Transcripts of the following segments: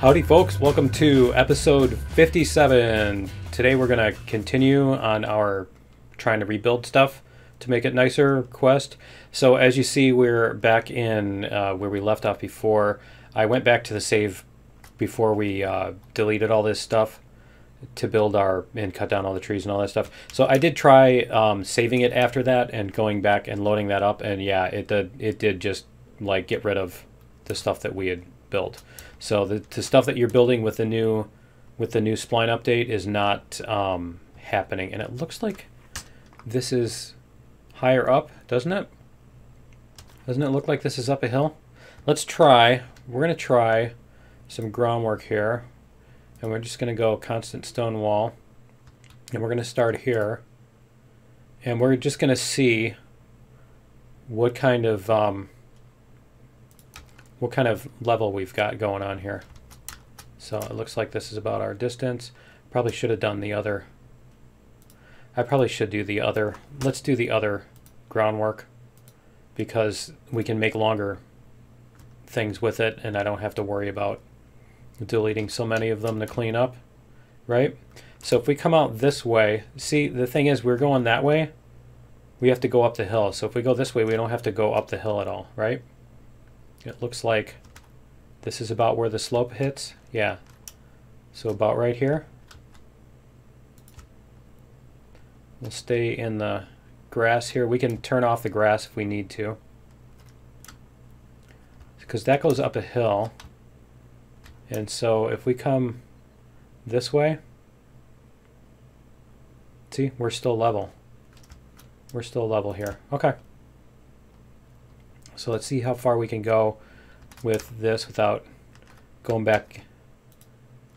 Howdy folks, welcome to episode 57. Today we're going to continue on our trying to rebuild stuff to make it nicer quest. So as you see, we're back in where we left off before. I went back to the save before we deleted all this stuff to build and cut down all the trees and all that stuff. So I did try saving it after that and going back and loading that up, and yeah, it did just like get rid of the stuff that we had built. So the stuff that you're building with the new spline update is not happening, and it looks like this is higher up, doesn't it? Doesn't it look like this is up a hill? Let's try. We're going to try some groundwork here, and we're just going to go constant stone wall, and we're going to start here, and we're just going to see what kind of level we've got going on here. So it looks like this is about our distance. Probably should have done the other. I probably should do the other. Let's do the other groundwork because we can make longer things with it and I don't have to worry about deleting so many of them to clean up, right? So if we come out this way, see, the thing is we're going that way. We have to go up the hill. So if we go this way, we don't have to go up the hill at all, right? It looks like this is about where the slope hits. Yeah. So about right here. We'll stay in the grass here. We can turn off the grass if we need to, because that goes up a hill. And so if we come this way, see, we're still level. We're still level here. Okay. So let's see how far we can go with this without going back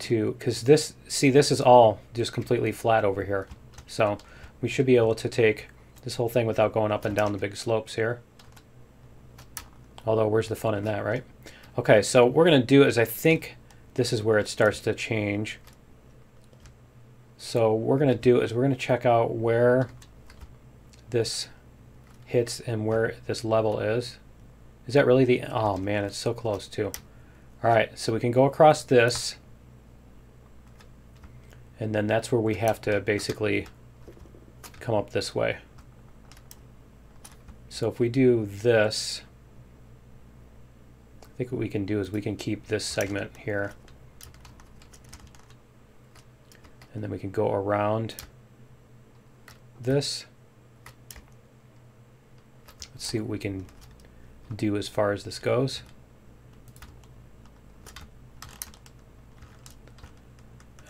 to, because this, see, this is all just completely flat over here. So we should be able to take this whole thing without going up and down the big slopes here. Although where's the fun in that, right? Okay, so what we're going to do is I think this is where it starts to change. So what we're going to do is we're going to check out where this hits and where this level is. Is that really the... Oh man, it's so close too. Alright, so we can go across this. And then that's where we have to basically come up this way. So if we do this, I think what we can do is we can keep this segment here. And then we can go around this. Let's see what we can do as far as this goes.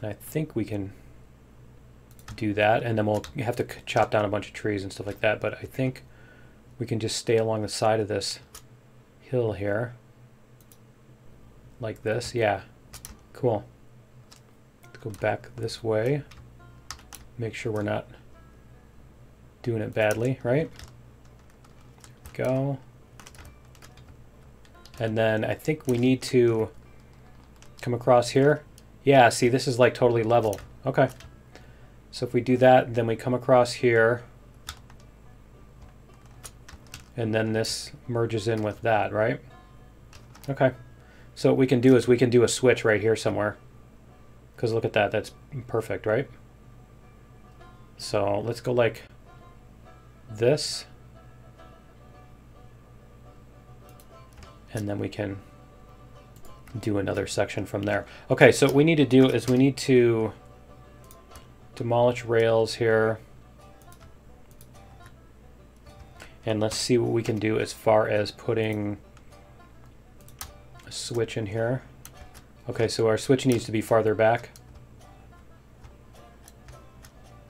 And I think we can do that, and then we'll have to chop down a bunch of trees and stuff like that, but I think we can just stay along the side of this hill here like this. Yeah, cool. Let's go back this way, make sure we're not doing it badly, right? Go. And then I think we need to come across here. Yeah, see, this is like totally level. Okay. So if we do that, then we come across here. And then this merges in with that, right? Okay. So what we can do is we can do a switch right here somewhere. Because look at that, that's perfect, right? So let's go like this. And then we can do another section from there. Okay, so what we need to do is we need to demolish rails here. And let's see what we can do as far as putting a switch in here. Okay, so our switch needs to be farther back.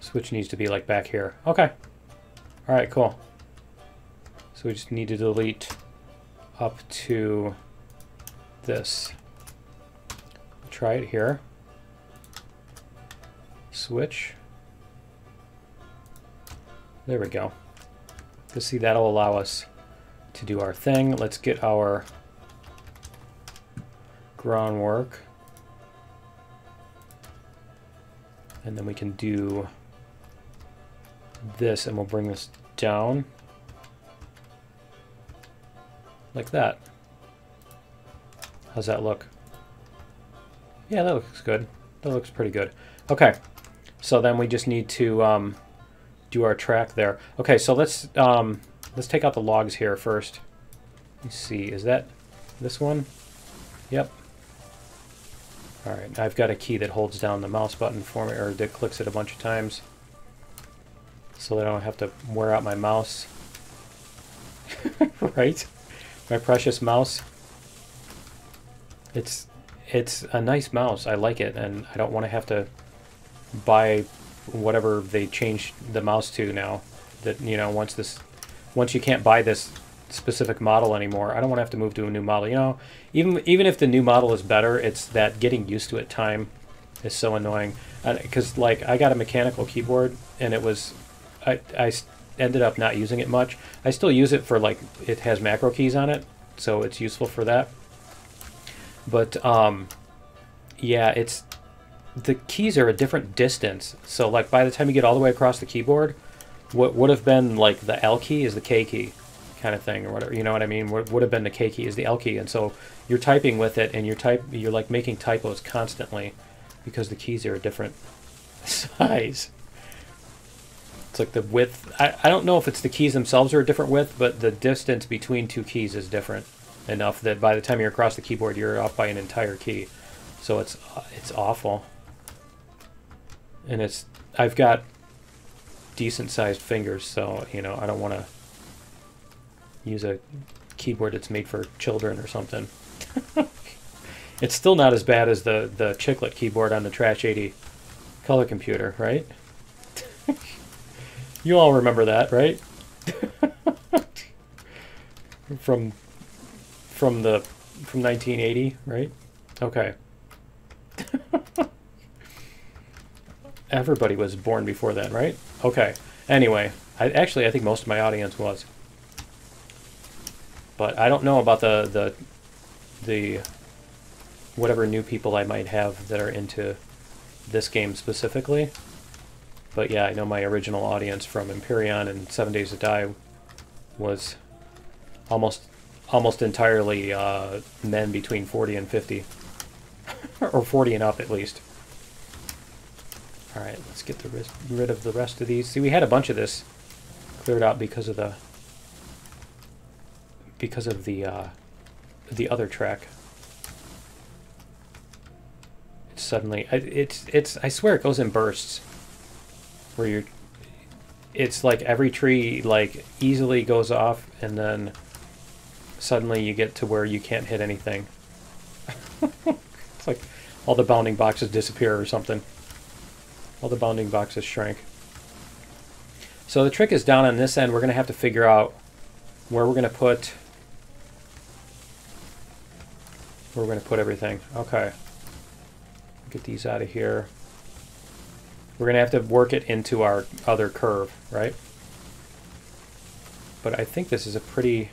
Switch needs to be like back here. Okay. All right, cool. So we just need to delete up to this. Try it here. Switch. There we go. You see, that'll allow us to do our thing. Let's get our groundwork. And then we can do this, and we'll bring this down like that. How's that look? Yeah, that looks good. That looks pretty good. Okay, so then we just need to do our track there. Okay, so let's take out the logs here first. Let's see, is that this one? Yep. All right, I've got a key that holds down the mouse button for me, or that clicks it a bunch of times, so that I don't have to wear out my mouse. Right? My precious mouse. It's a nice mouse. I like it, and I don't want to have to buy whatever they changed the mouse to now. That, you know, once you can't buy this specific model anymore, I don't want to have to move to a new model. You know, even if the new model is better, it's that getting used to it time is so annoying. Because like I got a mechanical keyboard, and it was I ended up not using it much. I still use it for, like, it has macro keys on it, so it's useful for that. But yeah, it's the keys are a different distance. So like by the time you get all the way across the keyboard, what would have been like the L key is the K key kind of thing, or whatever, you know what I mean? What would have been the K key is the L key, and so you're typing with it, and you're like making typos constantly because the keys are a different size. It's like the width. I don't know if it's the keys themselves are a different width, but the distance between two keys is different enough that by the time you're across the keyboard, you're off by an entire key. So it's awful. And I've got decent sized fingers, so you know I don't want to use a keyboard that's made for children or something. It's still not as bad as the chiclet keyboard on the Trash 80 color computer, right? You all remember that, right? from 1980, right? Okay. Everybody was born before then, right? Okay. Anyway, I think most of my audience was. But I don't know about the whatever new people I might have that are into this game specifically. But yeah, I know my original audience from Empyrean and 7 Days to Die was almost entirely men between 40 and 50. Or 40 and up, at least. Alright, let's get rid of the rest of these. See, we had a bunch of this cleared out because of the other track. It's suddenly... I swear it goes in bursts. Where it's like every tree like easily goes off, and then suddenly you get to where you can't hit anything. It's like all the bounding boxes disappear or something. All the bounding boxes shrink. So the trick is down on this end. We're going to have to figure out where we're going to put everything. Okay. Get these out of here. We're going to have to work it into our other curve, right? But I think this is a pretty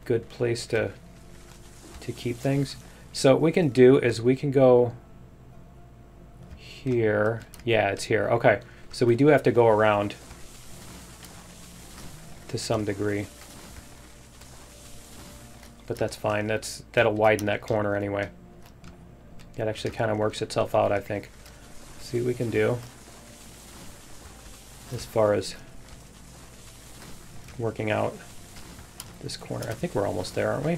good place to keep things. So what we can do is we can go here. Yeah, it's here. Okay, so we do have to go around to some degree. But that's fine. That'll widen that corner anyway. That actually kind of works itself out, I think. See what we can do as far as working out this corner. I think we're almost there, aren't we?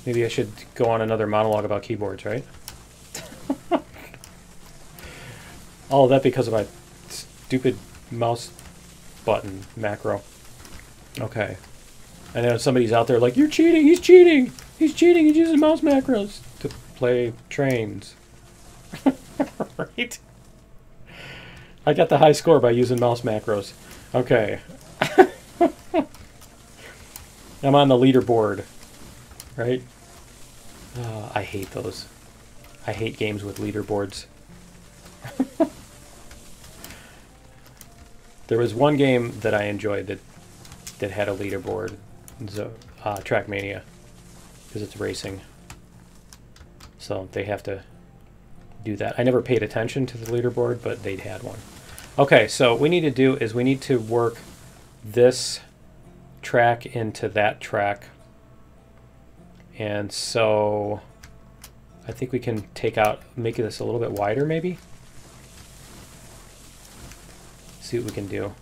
Maybe I should go on another monologue about keyboards, right? All of that because of my stupid mouse button macro. Okay. I know somebody's out there like, you're cheating, he's cheating! He's cheating, he's using mouse macros to play trains. Right? I got the high score by using mouse macros. Okay. I'm on the leaderboard. Right? Oh, I hate those. I hate games with leaderboards. There was one game that I enjoyed that had a leaderboard. So, Trackmania. Because it's racing. So they have to do that. I never paid attention to the leaderboard, but they'd had one. Okay, so what we need to do is we need to work this track into that track. And so I think we can make this a little bit wider maybe. See what we can do.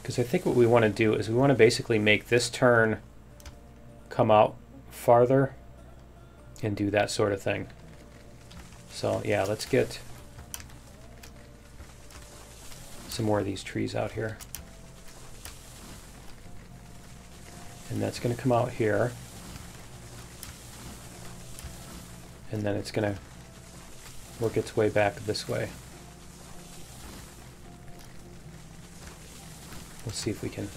Because I think what we want to do is we want to basically make this turn come out farther and do that sort of thing. So yeah, let's get some more of these trees out here. And that's going to come out here. And then it's going to work its way back this way. We'll see if we can.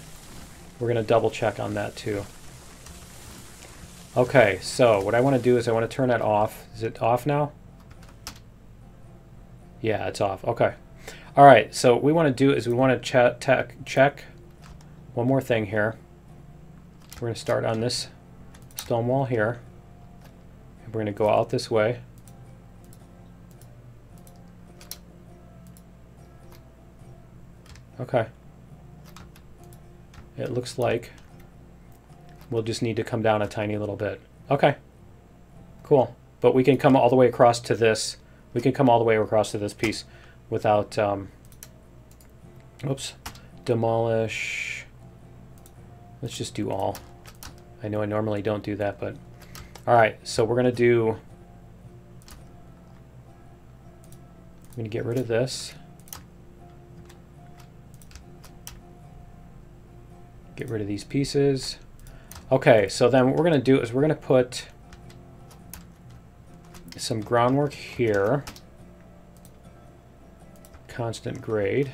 We're going to double check on that too. Okay, so what I want to do is I want to turn that off. Is it off now? Yeah, it's off. Okay. All right, so what we want to do is we want to check one more thing here. We're going to start on this stone wall here. And we're going to go out this way. Okay. It looks like we'll just need to come down a tiny little bit. Okay. Cool. But we can come all the way across to this. We can come all the way across to this piece without, oops, demolish. Let's just do all. I know I normally don't do that, but all right. So we're going to do, I'm going to get rid of this. Get rid of these pieces. Okay, so then what we're going to do is we're going to put some groundwork here. Constant grade.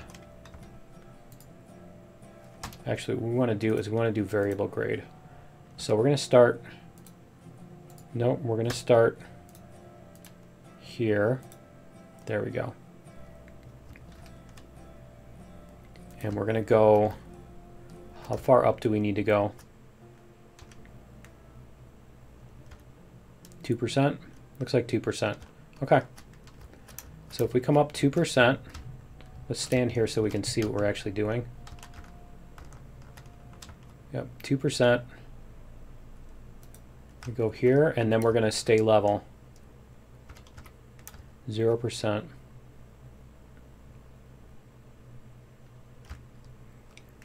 Actually, what we want to do is we want to do variable grade. So we're going to start, nope, we're going to start here. There we go. And we're going to go, how far up do we need to go? 2%? Looks like 2%. Okay. So if we come up 2%, let's stand here so we can see what we're actually doing. Yep, 2%. We go here, and then we're going to stay level. 0%.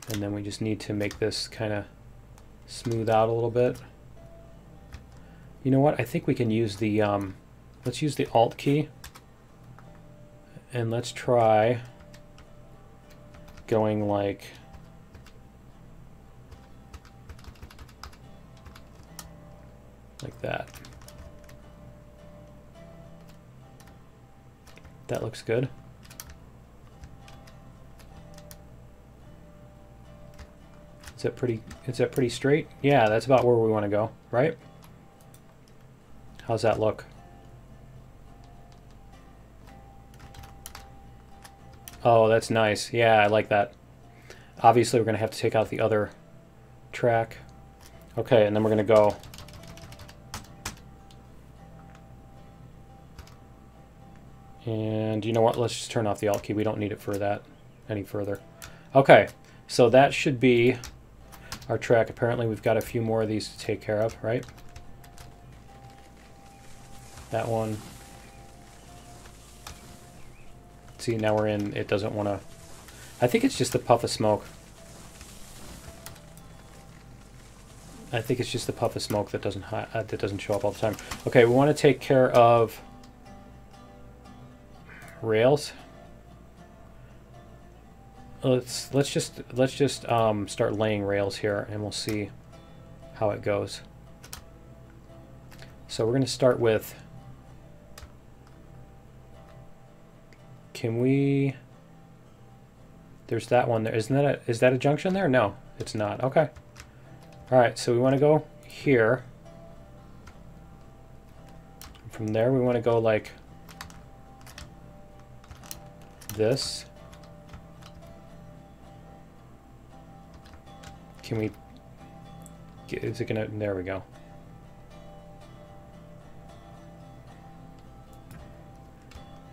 And then we just need to make this kind of smooth out a little bit. You know what? I think we can use the, let's use the Alt key. And let's try going like that. That looks good. Is that pretty straight? Yeah, that's about where we want to go, right? How's that look? Oh, that's nice. Yeah, I like that. Obviously, we're going to have to take out the other track. Okay, and then we're going to go. And you know what? Let's just turn off the Alt key. We don't need it for that any further. Okay, so that should be our track. Apparently, we've got a few more of these to take care of, right? That one. See, now we're in, it doesn't want to, I think it's just the puff of smoke. I think it's just the puff of smoke that doesn't show up all the time. Okay, we want to take care of rails. Let's just start laying rails here, and we'll see how it goes. So we're going to start with, can we, there's that one there. Is that a junction there? No, it's not. Okay. All right, so we want to go here. From there, we want to go like this. Can we, is it gonna, there we go.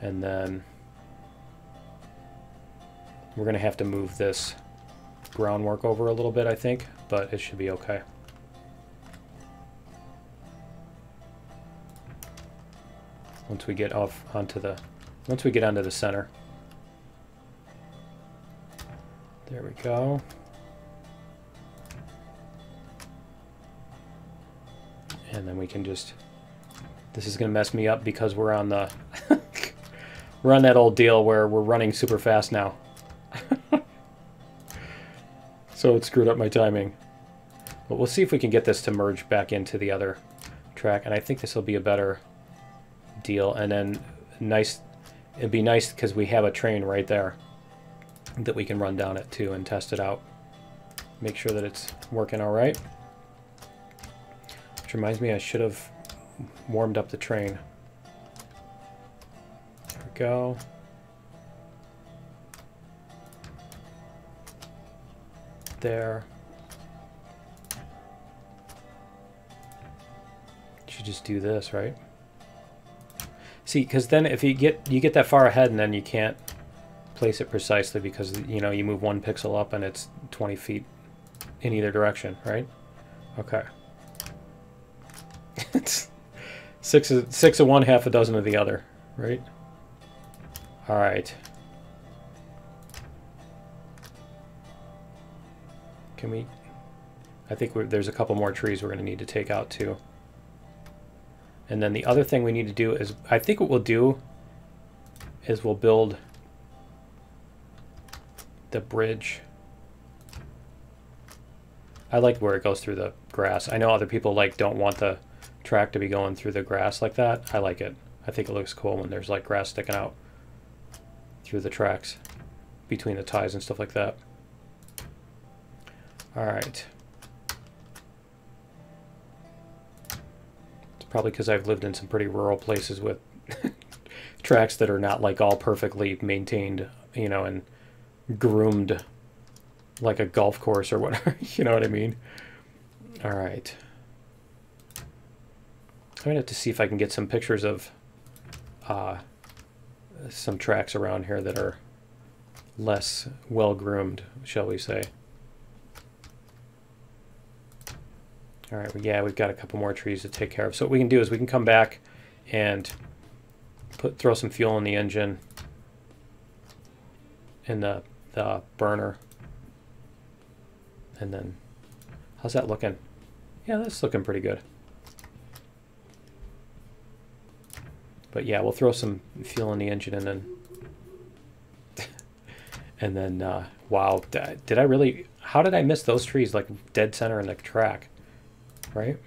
And then we're gonna have to move this groundwork over a little bit, I think, but it should be okay. once we get off onto the onto the center. There we go. And then we can just, this is going to mess me up because we're on the we're on that old deal where we're running super fast now. So it screwed up my timing. But we'll see if we can get this to merge back into the other track, and I think this will be a better deal. And then nice, it'd be nice because we have a train right there that we can run down it too and test it out. Make sure that it's working all right. Which reminds me, I should have warmed up the train. There we go. There. Should just do this, right? See, because then if you get that far ahead and then you can't place it precisely because, you know, you move 1 pixel up and it's 20 feet in either direction, right? Okay. It's six of one, half a dozen of the other, right? All right. Can we? I think there's a couple more trees we're going to need to take out too. And then the other thing we need to do is, I think what we'll do is we'll build the bridge. I like where it goes through the grass. I know other people don't want the track to be going through the grass like that. I like it. I think it looks cool when there's like grass sticking out through the tracks between the ties and stuff like that. All right. It's probably because I've lived in some pretty rural places with tracks that are not like all perfectly maintained, you know, and groomed like a golf course or whatever. You know what I mean? All right. I'm gonna have to see if I can get some pictures of some tracks around here that are less well groomed, shall we say. All right, well, yeah, we've got a couple more trees to take care of. So what we can do is we can come back and throw some fuel in the engine in the burner. And then, how's that looking? Yeah, that's looking pretty good. But yeah, we'll throw some fuel in the engine and then, and then, wow, did I really, how did I miss those trees like dead center in the track, right?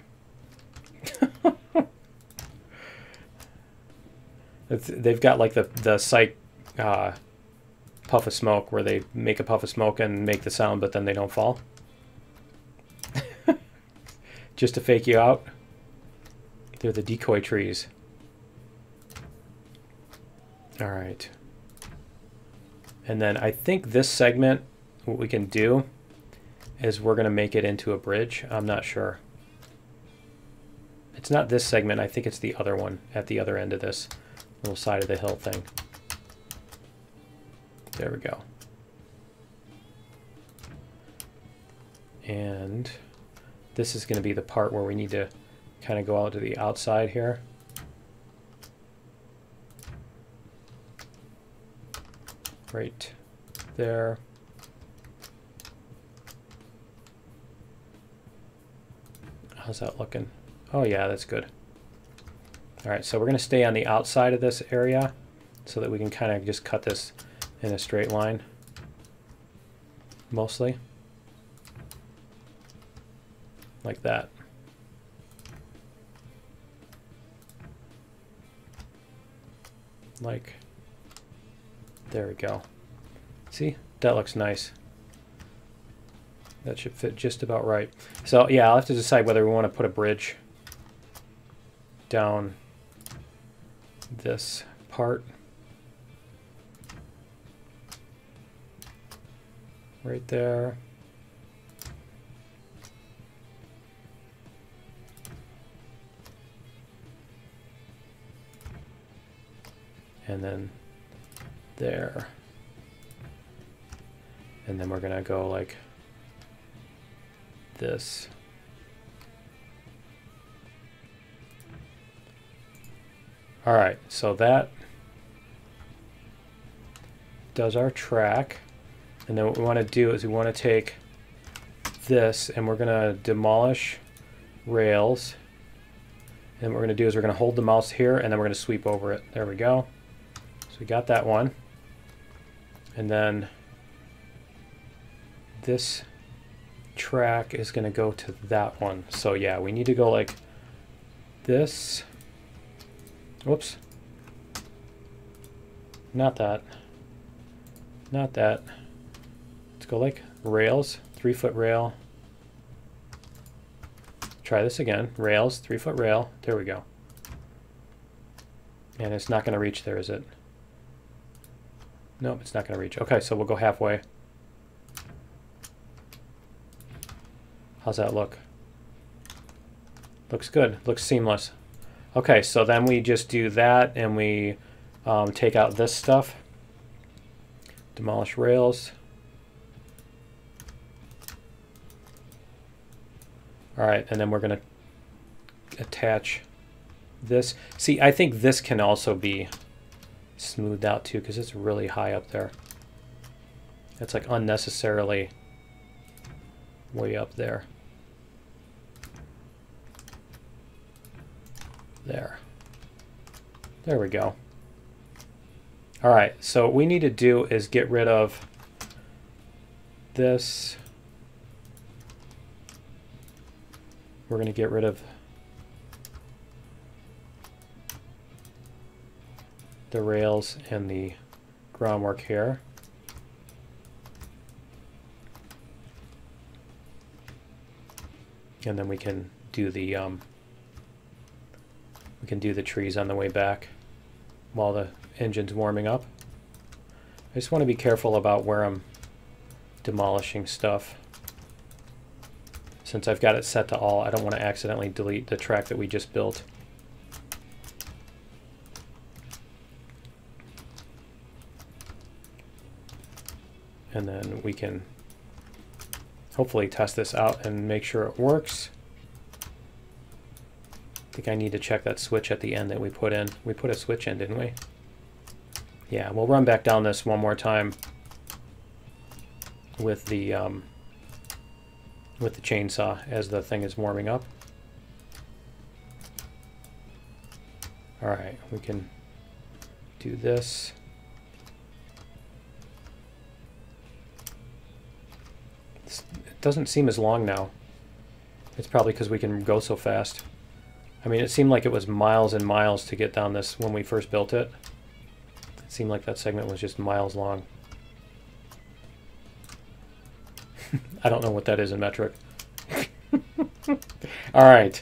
They've got like the psych puff of smoke where they make a puff of smoke and make the sound, but then they don't fall. Just to fake you out. They're the decoy trees. All right. And then I think this segment, what we can do is we're going to make it into a bridge. I'm not sure. It's not this segment. I think it's the other one at the other end of this little side of the hill thing. There we go. And this is going to be the part where we need to kind of go out to the outside here. Right there. How's that looking? Oh yeah, that's good. All right, so we're going to stay on the outside of this area so that we can kind of just cut this in a straight line, mostly. Like that. Like, there we go. See, that looks nice. That should fit just about right. So yeah, I'll have to decide whether we want to put a bridge down this part. Right there. And then there. And then we're gonna go like this. All right, so that does our track. And then what we want to do is we want to take this and we're going to demolish rails. And what we're going to do is we're going to hold the mouse here and then we're going to sweep over it. There we go. So we got that one. And then this track is going to go to that one. So yeah, we need to go like this. Whoops. Not that. Not that. Let's go like rails, 3-foot rail. Try this again. Rails, 3-foot rail. There we go. And it's not going to reach there, is it? Nope, it's not going to reach. Okay, so we'll go halfway. How's that look? Looks good. Looks seamless. Okay, so then we just do that and we take out this stuff. Demolish rails. All right, and then we're going to attach this. See, I think this can also be smoothed out too because it's really high up there. It's like unnecessarily way up there. There. There we go. All right, so what we need to do is get rid of this. We're going to get rid of the rails and the groundwork here. And then we can do the trees on the way back while the engine's warming up. I just want to be careful about where I'm demolishing stuff. Since I've got it set to all, I don't want to accidentally delete the track that we just built. And then we can hopefully test this out and make sure it works. I think I need to check that switch at the end that we put in. We put a switch in, didn't we? Yeah, we'll run back down this one more time with the chainsaw as the thing is warming up. All right, we can do this. It doesn't seem as long now. It's probably because we can go so fast. I mean, it seemed like it was miles and miles to get down this when we first built it. It seemed like that segment was just miles long. I don't know what that is in metric. All right.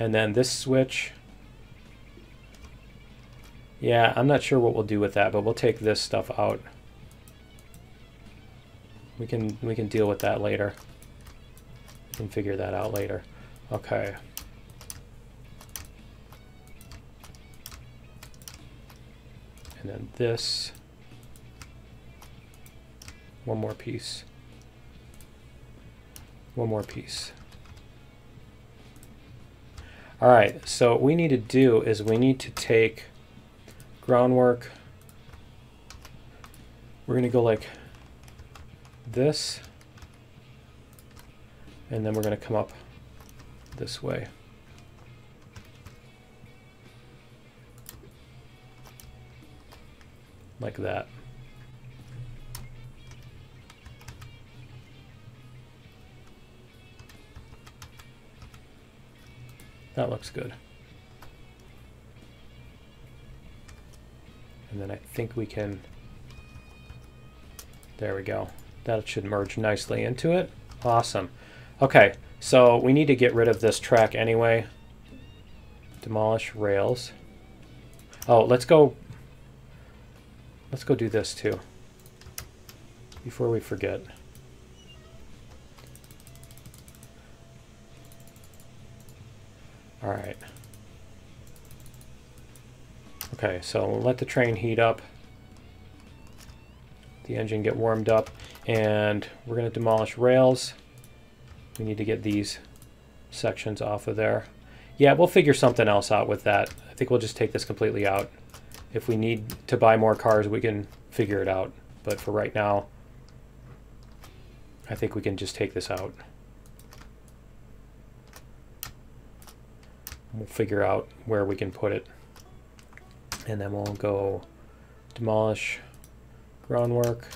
And then this switch. Yeah, I'm not sure what we'll do with that, but we'll take this stuff out. We can deal with that later. We can figure that out later. Okay. And then this. One more piece. One more piece. All right, so what we need to do is we need to take groundwork. We're going to go like this, and then we're going to come up this way. Like that. That looks good. And then I think we can, there we go. That should merge nicely into it. Awesome. Okay, so we need to get rid of this track anyway. Demolish rails. Oh, let's go do this too, before we forget. All right. Okay, so we'll let the train heat up, the engine get warmed up, and we're going to demolish rails. We need to get these sections off of there. Yeah, we'll figure something else out with that. I think we'll just take this completely out. If we need to buy more cars, we can figure it out. But for right now, I think we can just take this out. We'll figure out where we can put it. And then we'll go demolish groundwork.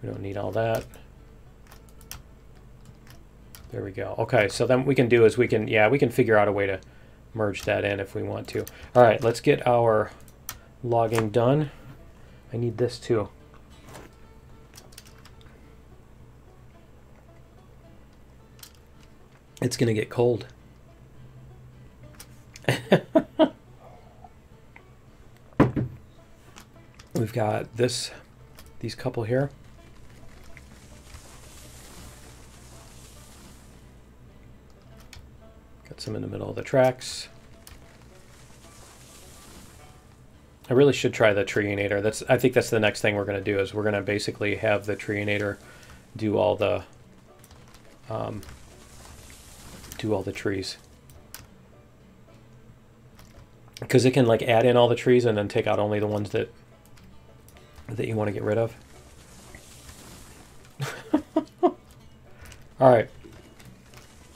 We don't need all that. There we go. Okay, so then what we can do is we can figure out a way to merge that in if we want to. All right, let's get our logging done. I need this too. It's gonna get cold. We've got these couple here. Got some in the middle of the tracks. I really should try the Treeinator. I think that's the next thing we're going to do, is we're going to basically have the Treeinator do all the trees. Because it can like add in all the trees and then take out only the ones that you want to get rid of. All right.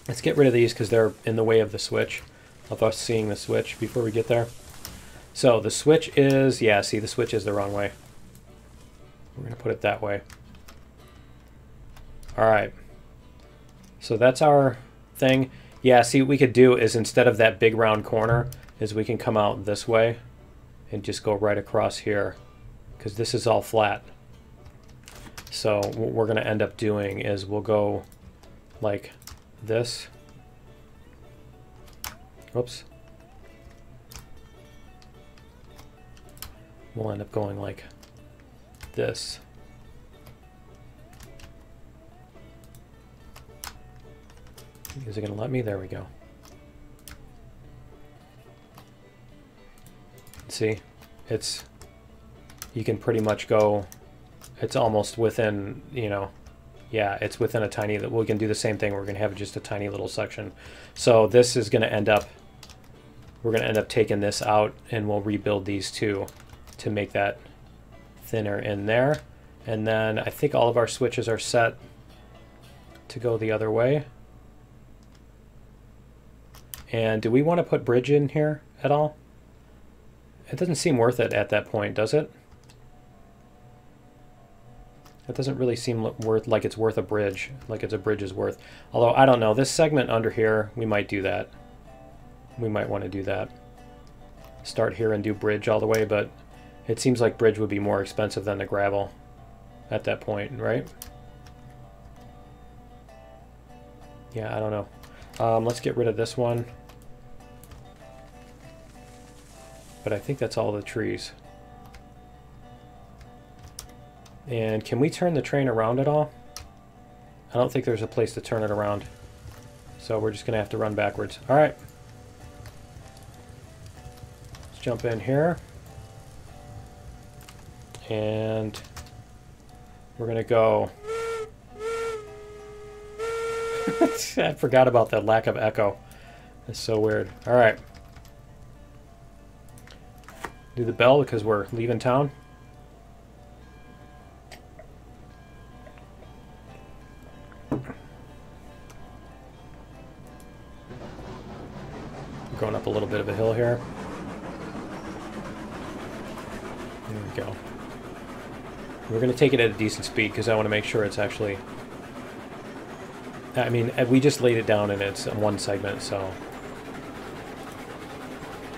Let's get rid of these because they're in the way of the switch, of us seeing the switch before we get there. So the switch is, yeah, see, the switch is the wrong way. We're going to put it that way. All right. So that's our thing. Yeah, see, what we could do is instead of that big round corner, is we can come out this way and just go right across here because this is all flat. So what we're going to end up doing is we'll go like this. Oops. We'll end up going like this. Is it going to let me? There we go. See, you can pretty much go, it's almost within, you know, yeah, it's within a tiny, we can do the same thing. We're going to have just a tiny little section. So this is going to end up, we're going to end up taking this out and we'll rebuild these two to make that thinner in there. And then I think all of our switches are set to go the other way. And do we want to put bridge in here at all? It doesn't seem worth it at that point, does it? It doesn't really seem like it's worth a bridge, like it's a bridge is worth. Although, I don't know, this segment under here, we might do that. We might want to do that. Start here and do bridge all the way, but it seems like bridge would be more expensive than the gravel at that point, right? Yeah, I don't know. Let's get rid of this one. But I think that's all the trees. And can we turn the train around at all? I don't think there's a place to turn it around. So we're just going to have to run backwards. All right. Let's jump in here. And we're going to go... I forgot about that lack of echo. That's so weird. All right. Do the bell because we're leaving town. Going up a little bit of a hill here. There we go. We're going to take it at a decent speed because I want to make sure it's actually... I mean, we just laid it down and it's one segment, so...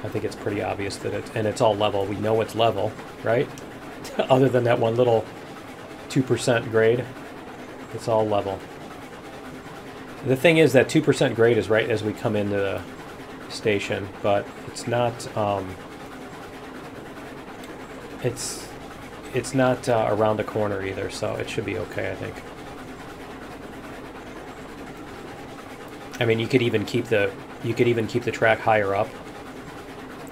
I think it's pretty obvious that it's all level. We know it's level, right? Other than that one little 2% grade, it's all level. The thing is that 2% grade is right as we come into the station, but it's not it's not around the corner either, so it should be okay, I think. I mean, you could even keep the track higher up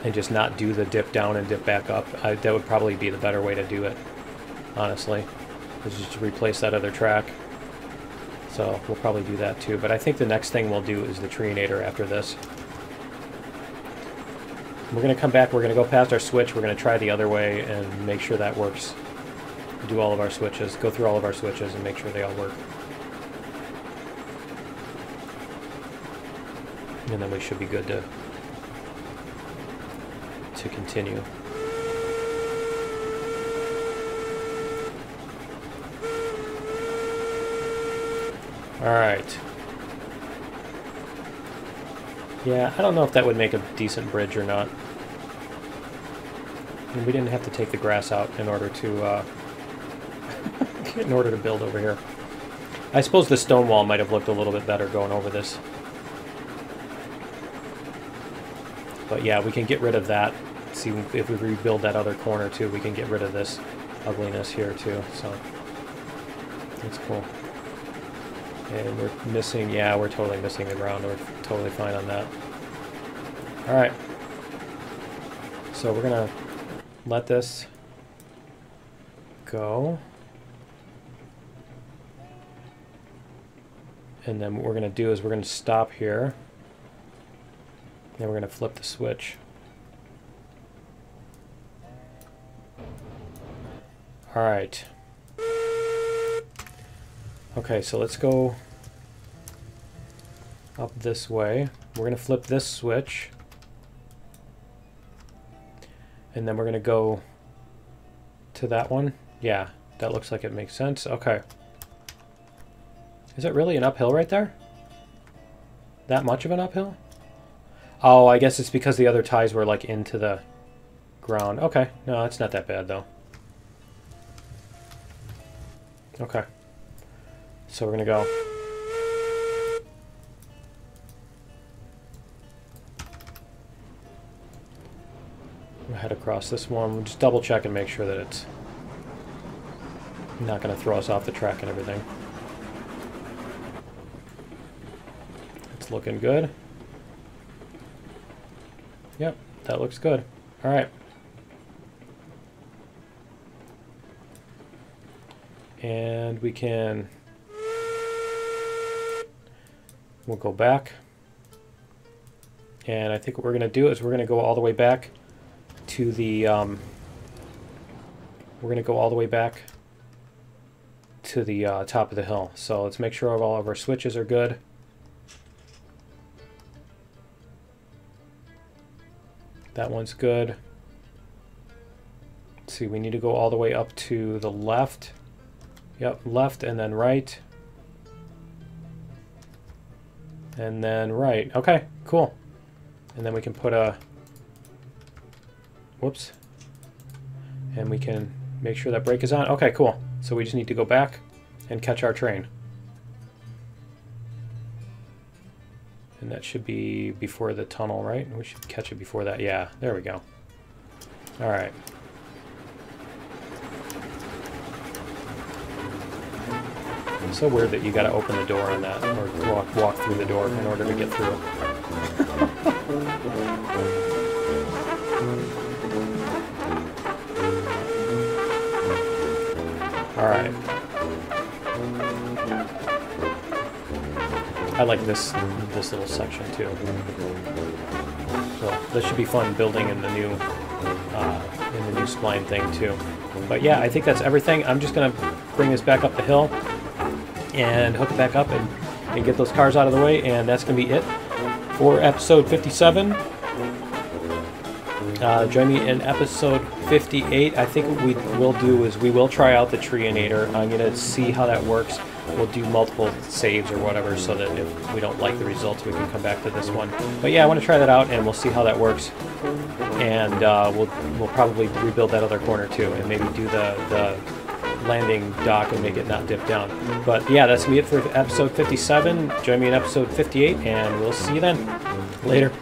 and just not do the dip down and dip back up. That would probably be the better way to do it, honestly. Is just to replace that other track. So we'll probably do that too. But I think the next thing we'll do is the Treeinator after this. We're going to come back, we're going to go past our switch, we're going to try the other way and make sure that works. Do all of our switches, go through all of our switches and make sure they all work. And then we should be good to continue. Alright. Yeah, I don't know if that would make a decent bridge or not. And we didn't have to take the grass out in order to build over here. I suppose the stone wall might have looked a little bit better going over this. But yeah, we can get rid of that. See, if we rebuild that other corner too, we can get rid of this ugliness here too. So that's cool. And we're missing, yeah, we're totally missing the ground. We're totally fine on that. Alright. So we're going to let this go. And then what we're going to do is we're going to stop here. Then we're going to flip the switch. Alright. Okay, so let's go up this way. We're going to flip this switch. And then we're going to go to that one. Yeah, that looks like it makes sense. Okay. Is it really an uphill right there? That much of an uphill? Oh, I guess it's because the other ties were like into the ground. Okay, no, it's not that bad though. Okay. So we're going to go. We'll head across this one. We'll just double check and make sure that it's not going to throw us off the track and everything. It's looking good. Yep, that looks good. All right. And we can... We'll go back. And I think what we're going to do is we're going to go all the way back to the... we're going to go all the way back to the top of the hill. So let's make sure all of our switches are good. That one's good. Let's see, we need to go all the way up to the left. Yep, left and then right. And then right. Okay, cool. And then we can put a... Whoops. And we can make sure that brake is on. Okay, cool. So we just need to go back and catch our train. And that should be before the tunnel, right? We should catch it before that. Yeah, there we go. All right. It's so weird that you got to open the door on that, or walk through the door in order to get through. All right. I like this little section too. So this should be fun building in the new spline thing too. But yeah, I think that's everything. I'm just gonna bring this back up the hill and hook it back up and get those cars out of the way, and that's gonna be it for episode 57. Join me in episode 58. I think what we will do is we will try out the Treeinator. I'm gonna see how that works. We'll do multiple saves or whatever, so that if we don't like the results, we can come back to this one. But yeah, I want to try that out, and we'll see how that works. And we'll probably rebuild that other corner too, and maybe do the landing dock and make it not dip down. But yeah, that's gonna be it for episode 57. Join me in episode 58, and we'll see you then. Later.